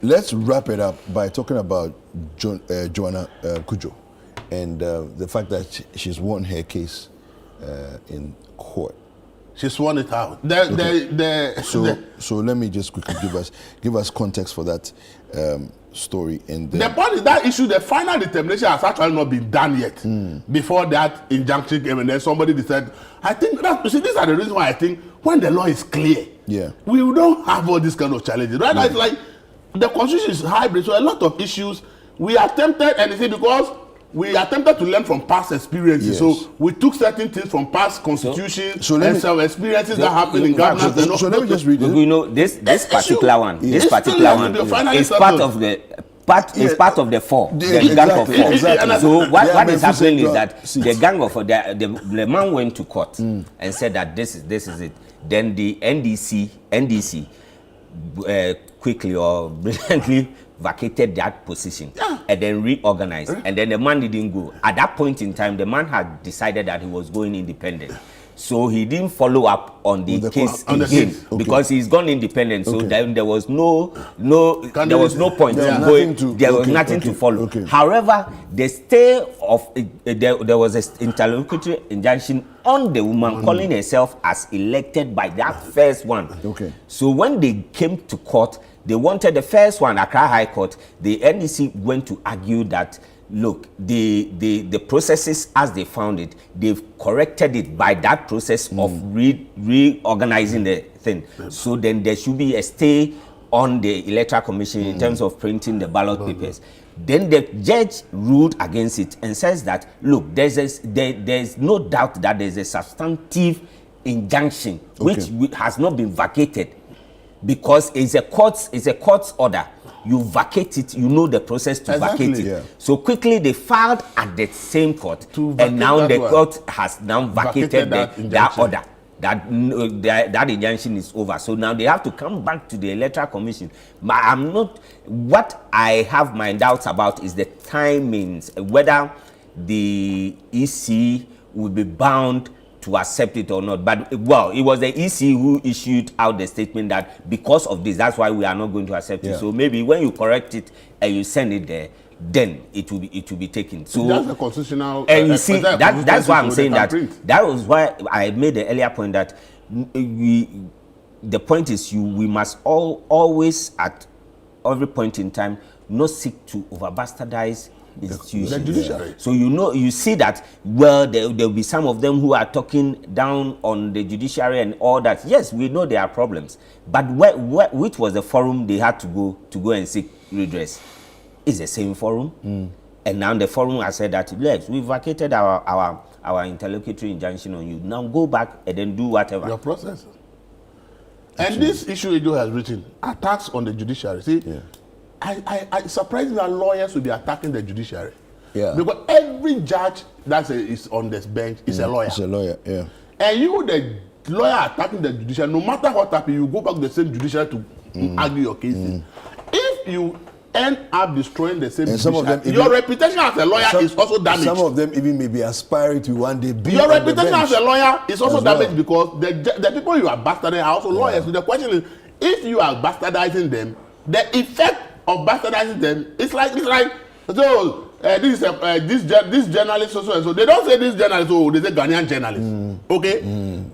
let's wrap it up by talking about Joana Cudjoe and the fact that she's won her case in court. She's won it out. So let me just quickly give us context for that story. And the point is that issue, the final determination has actually not been done yet. Before that injunction came, and then somebody decided. I think that, you see, these are the reasons why I think when the law is clear, we don't have all these kind of challenges. Right now, it's like the constitution is hybrid, so a lot of issues we attempted, and you see, because we attempted to learn from past experiences. So we took certain things from past constitutions and some experiences that happened in government. So let me just read it. You know, this particular one is part of the part of the four, the gang of four. Exactly. So what is happening is that the gang of four, the man went to court and said that this is it. Then the NDC quickly or brilliantly vacated that position and then reorganized, and then the man didn't go. At that point in time, the man had decided that he was going independent, so he didn't follow up on the case again because he's gone independent. So then there was no point in going. There was nothing to follow. However, the stay of there was an interlocutory injunction on the woman calling herself as elected by that first one. So when they came to court, they wanted the first one, Accra High Court. The NDC went to argue that, look, the processes as they found it, they've corrected it by that process of reorganizing the thing. So then there should be a stay on the Electoral Commission in terms of printing the ballot papers. Then the judge ruled against it and says that, look, there's no doubt that there's a substantive injunction which has not been vacated, because it's a court's order. You vacate it, you know the process to vacate it. So quickly they filed at the same court, and now the court has now vacated that order. That injunction is over. So now they have to come back to the Electoral Commission. But what I have my doubts about is the timings, whether the EC will be bound to accept it or not. But well, it was the EC who issued out the statement that because of this, that's why we are not going to accept it. So maybe when you correct it and you send it there, then it will be taken. So that's the constitutional. And you see, that's why I'm saying that. That was why I made the earlier point that the point is we must always at every point in time not seek to over bastardize institutions. So you see that, well, there will be some of them who are talking down on the judiciary and all that. Yes, we know there are problems, but which was the forum they had to go and seek redress? It's the same forum, and now the forum has said that, yes, we vacated our interlocutory injunction on you. Now go back and then do whatever your process. And this issue Joe has written, attacks on the judiciary. See. I surprised that lawyers will be attacking the judiciary. Because every judge that is on this bench is a lawyer. It's a lawyer, And you, the lawyer attacking the judiciary, no matter what happens, you go back to the same judiciary to argue your cases. If you end up destroying the same judiciary, your reputation as a lawyer is also damaged. Some of them even may be aspiring to one day be your reputation as a lawyer is also damaged because the people you are bastardizing are also lawyers. So the question is, if you are bastardizing them, the effect of bastardizing them, it's like so this journalist also, and so they don't say this journalist, they say Ghanaian journalist.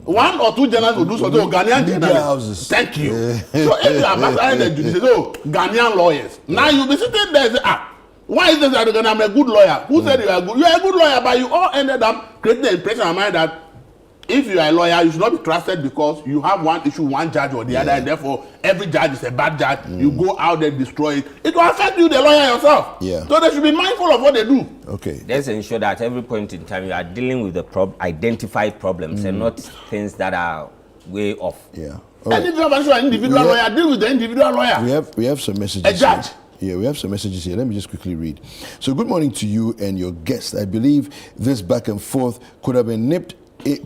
One or two journalists will do something, Ghanaian journalists. Thank you. So if you are bastardizing the judiciary, Ghanaian lawyers. Now you be sitting there and say, why is this that I'm a good lawyer? Who said you are good? You are a good lawyer, but you all ended up creating the impression in my mind that if you are a lawyer, you should not be trusted because you have one issue, one judge or the other, and therefore every judge is a bad judge. You go out there, destroy it. It will affect you, the lawyer yourself. So they should be mindful of what they do. Let's ensure that at every point in time you are dealing with the identified problems and not things that are way off. And if you have an individual lawyer, deal with the individual lawyer. We have some messages. A judge. We have some messages here. Let me just quickly read. So good morning to you and your guest. I believe this back and forth could have been nipped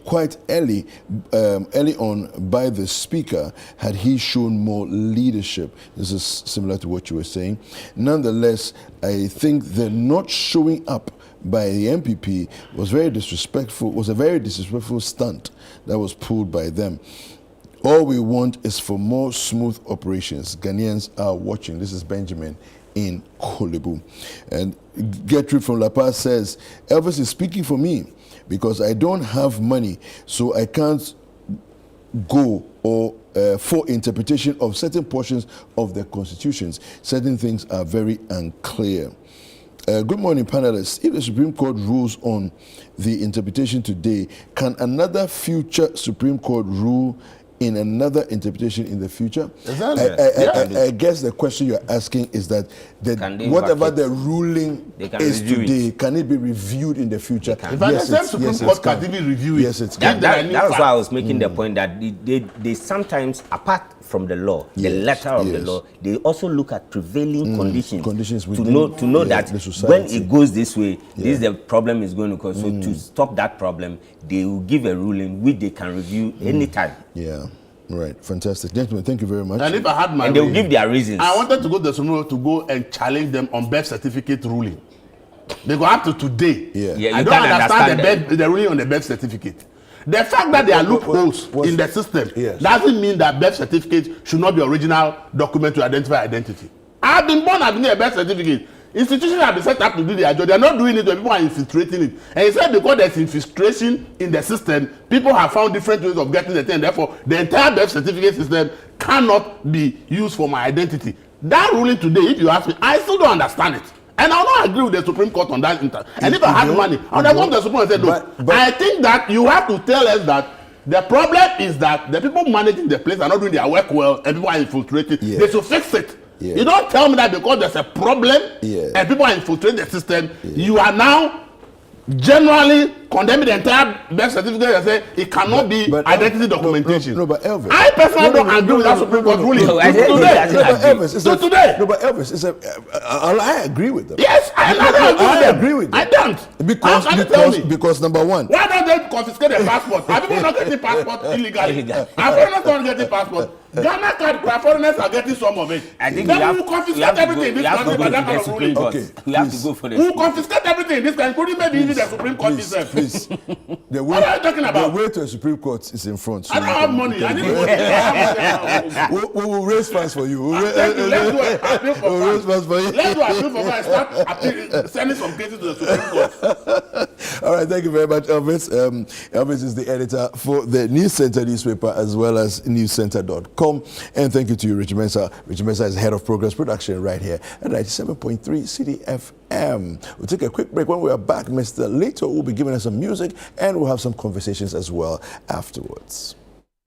quite early on by the speaker had he shown more leadership. This is similar to what you were saying. Nonetheless, I think the not showing up by the MPP was a very disrespectful stunt that was pulled by them. All we want is for more smooth operations. Ghanaians are watching. This is Benjamin in Kolebu. And Gertrude from La Paz says, Elvis is speaking for me because I don't have money, so I can't go or for interpretation of certain portions of the constitutions. Certain things are very unclear. Good morning, panelists. If the Supreme Court rules on the interpretation today, can another future Supreme Court rule in another interpretation in the future? I guess the question you're asking is that whatever the ruling is today, can it be reviewed in the future? Yes, the Supreme Court can be reviewed. Yes, it's That was why I was making the point that they sometimes, apart from the law, the letter of the law, they also look at prevailing conditions to know that when it goes this way, this is the problem is going to cause. So to stop that problem, they will give a ruling which they can review anytime. Yeah. Right, fantastic. Gentlemen, thank you very much. And if I had my and they will give their reasons. I wanted to go to the Supreme Court to go and challenge them on birth certificate ruling. They go up to today. I don't understand the ruling on the birth certificate. The fact that there are loopholes in the system doesn't mean that birth certificate should not be original document to identify identity. I've been born, I've been a birth certificate. Institutions have been set up to do their job. They are not doing it when people are infiltrating it. And he said because there's infiltration in the system, people have found different ways of getting the thing. Therefore, the entire birth certificate system cannot be used for my identity. That ruling today, if you ask me, I still don't understand it. And I will not agree with the Supreme Court on that. And if I had money, I would have gone to the Supreme Court and said, look, I think that you have to tell us that the problem is that the people managing the place are not doing their work well and people are infiltrating. They should fix it. You don't tell me that because there's a problem and people are infiltrating the system, you are now generally condemning the entire birth certificate and say it cannot be identity documentation. No, but Elvis, I personally don't agree with that Supreme Court ruling. No, but Elvis, I agree with them. Yes, I agree with them. I don't. Because number one, why don't they confiscate the passport? Are people not getting passport illegally? Are foreigners not getting passport? Ghana card foreigners are getting some of it. I think then we will confiscate everything in this country by that kind of ruling. We have to go for the we will confiscate everything in this country, including maybe even the Supreme Court itself. Please. What are you talking about? The way to the Supreme Court is in front. So I don't have money. I need money. We will raise funds for you. Let's do appeal for funds. Let's do appeal for funds and start sending some cases to the Supreme Court. All right, thank you very much, Elvis. Elvis is the editor for the News Center newspaper as well as newscenter.com. And thank you to you, Richard Mensah. Richard Mensah is head of progress production right here at 97.3 CDFM. We'll take a quick break. When we are back, Mr. Leto will be giving us some music and we'll have some conversations as well afterwards.